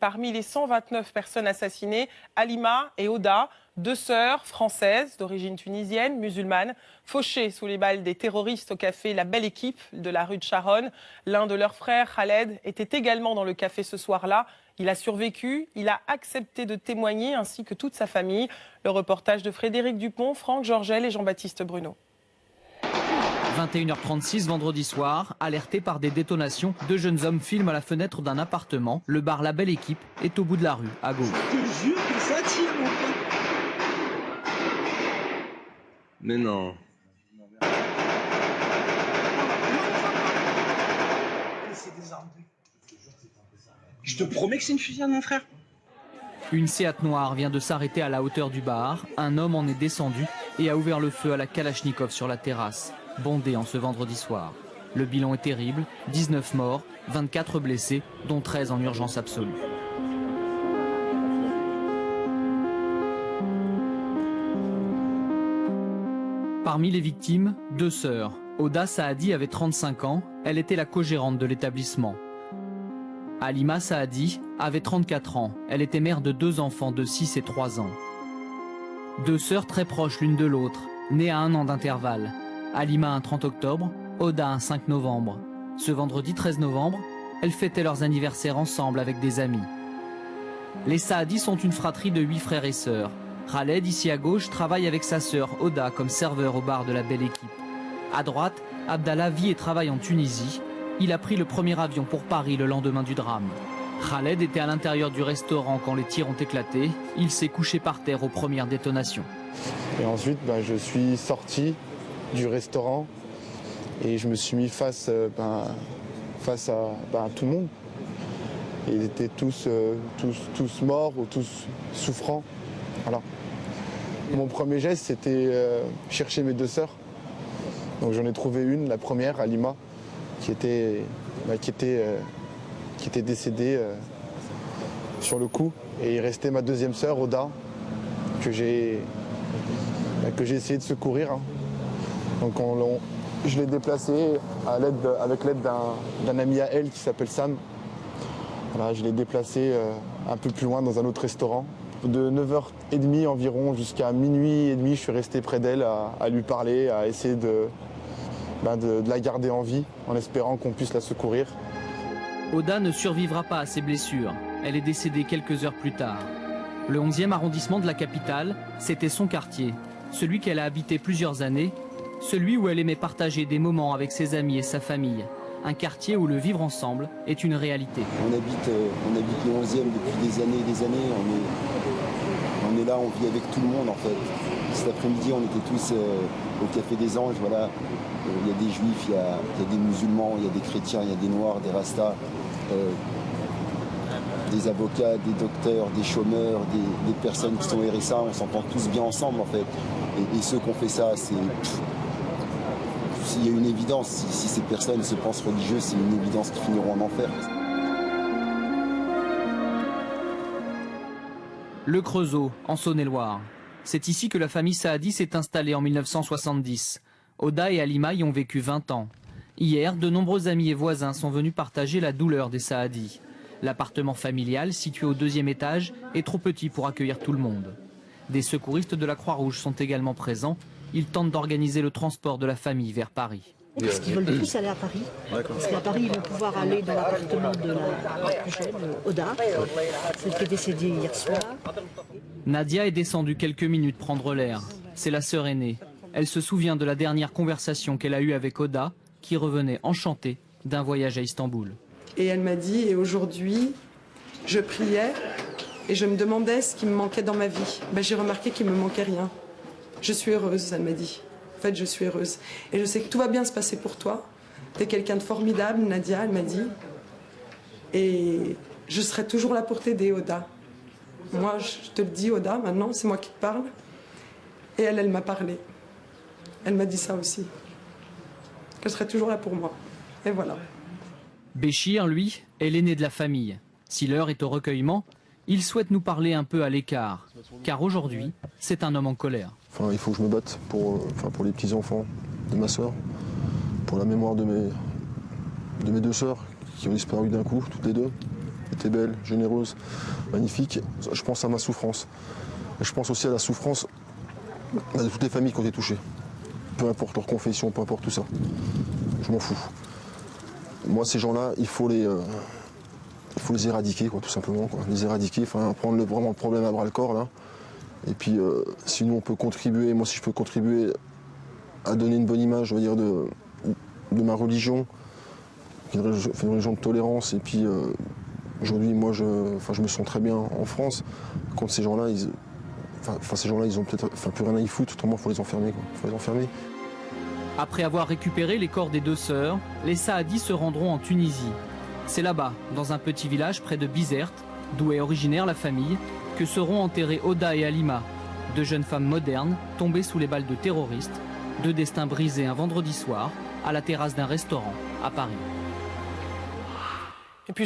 Parmi les 129 personnes assassinées, Halima et Oda, deux sœurs françaises d'origine tunisienne, musulmanes, fauchées sous les balles des terroristes au café La Belle Équipe de la rue de Charonne. L'un de leurs frères, Khaled, était également dans le café ce soir-là. Il a survécu, il a accepté de témoigner, ainsi que toute sa famille. Le reportage de Frédéric Dupont, Franck Georgel et Jean-Baptiste Bruno. 21h36 vendredi soir, alertés par des détonations, deux jeunes hommes filment à la fenêtre d'un appartement. Le bar La Belle Équipe est au bout de la rue, à gauche. Je te jure que ça tire, mon frère. Mais non. Je te promets que c'est une fusillade, mon frère. Une Seat noire vient de s'arrêter à la hauteur du bar. Un homme en est descendu et a ouvert le feu à la Kalachnikov sur la terrasse, bondée en ce vendredi soir. Le bilan est terrible, 19 morts, 24 blessés, dont 13 en urgence absolue. Parmi les victimes, deux sœurs. Oda Saadi avait 35 ans, elle était la co-gérante de l'établissement. Halima Saadi avait 34 ans, elle était mère de deux enfants de 6 et 3 ans. Deux sœurs très proches l'une de l'autre, nées à 1 an d'intervalle. Halima un 30 octobre, Oda un 5 novembre. Ce vendredi 13 novembre, elles fêtaient leurs anniversaires ensemble avec des amis. Les Saadi sont une fratrie de 8 frères et sœurs. Khaled, ici à gauche, travaille avec sa sœur Oda comme serveur au bar de La Belle Équipe. À droite, Abdallah vit et travaille en Tunisie. Il a pris le premier avion pour Paris le lendemain du drame. Khaled était à l'intérieur du restaurant quand les tirs ont éclaté. Il s'est couché par terre aux premières détonations. Et ensuite, je suis sorti du restaurant et je me suis mis face à tout le monde. Et ils étaient tous morts ou tous souffrants. Voilà. Mon premier geste, c'était chercher mes deux sœurs. Donc j'en ai trouvé une, la première, Halima, qui était décédée sur le coup. Et il restait ma deuxième sœur, Oda, que j'ai essayé de secourir. Donc je l'ai déplacée avec l'aide d'un ami à elle qui s'appelle Sam. Voilà, je l'ai déplacée un peu plus loin dans un autre restaurant. De 9h30 environ jusqu'à minuit et demi, je suis resté près d'elle à lui parler, à essayer de la garder en vie, en espérant qu'on puisse la secourir. Oda ne survivra pas à ses blessures. Elle est décédée quelques heures plus tard. Le 11e arrondissement de la capitale, c'était son quartier. Celui qu'elle a habité plusieurs années, celui où elle aimait partager des moments avec ses amis et sa famille. Un quartier où le vivre ensemble est une réalité. On habite le 11e depuis des années et des années. On est là, on vit avec tout le monde en fait. Cet après-midi, on était tous au Café des Anges. Voilà. Il y a des juifs, il y a des musulmans, il y a des chrétiens, il y a des noirs, des rastas, des avocats, des docteurs, des chômeurs, des personnes qui sont RSA. On s'entend tous bien ensemble en fait. Et ceux qui ont fait ça, il y a une évidence, si ces personnes se pensent religieuses, c'est une évidence qu'ils finiront en enfer. Le Creusot, en Saône-et-Loire. C'est ici que la famille Saadi s'est installée en 1970. Oda et Halima y ont vécu 20 ans. Hier, de nombreux amis et voisins sont venus partager la douleur des Saadi. L'appartement familial, situé au 2e étage, est trop petit pour accueillir tout le monde. Des secouristes de la Croix-Rouge sont également présents. Ils tentent d'organiser le transport de la famille vers Paris. Parce qu'ils veulent tous aller à Paris. Parce qu'à Paris, ils vont pouvoir aller dans l'appartement de la plus jeune, Oda, celle qui est décédée hier soir. Nadia est descendue quelques minutes prendre l'air. C'est la sœur aînée. Elle se souvient de la dernière conversation qu'elle a eue avec Oda, qui revenait enchantée d'un voyage à Istanbul. Et elle m'a dit, et aujourd'hui, je priais et je me demandais ce qui me manquait dans ma vie. J'ai remarqué qu'il ne me manquait rien. Je suis heureuse, elle m'a dit. En fait, je suis heureuse. Et je sais que tout va bien se passer pour toi. Tu es quelqu'un de formidable, Nadia, elle m'a dit. Et je serai toujours là pour t'aider, Oda. Moi, je te le dis, Oda, maintenant, c'est moi qui te parle. Et elle m'a parlé. Elle m'a dit ça aussi. Qu'elle serait toujours là pour moi. Et voilà. Béchir, lui, est l'aîné de la famille. Si l'heure est au recueillement, il souhaite nous parler un peu à l'écart. Car aujourd'hui, c'est un homme en colère. Il faut que je me batte pour les petits-enfants de ma sœur, pour la mémoire de mes deux sœurs qui ont disparu d'un coup, toutes les deux. était belle, généreuse, magnifique. Je pense à ma souffrance. Et je pense aussi à la souffrance de toutes les familles qui ont été touchées. Peu importe leur confession, peu importe tout ça. Je m'en fous. Moi, ces gens-là, il faut les éradiquer, quoi, tout simplement. Quoi. Les éradiquer, prendre vraiment le problème à bras le corps, là. Et puis, si nous, on peut contribuer, moi, si je peux contribuer à donner une bonne image, je veux dire, de ma religion, une religion de tolérance, et puis aujourd'hui, moi, je me sens très bien en France. Contre ces gens-là, ces gens-là, ils ont peut-être plus rien à y foutre, autrement, il faut les enfermer, quoi. Faut les enfermer. Après avoir récupéré les corps des deux sœurs, les Saadi se rendront en Tunisie. C'est là-bas, dans un petit village près de Bizerte, d'où est originaire la famille, que seront enterrées Oda et Halima, deux jeunes femmes modernes tombées sous les balles de terroristes, deux destins brisés un vendredi soir à la terrasse d'un restaurant à Paris. Et puis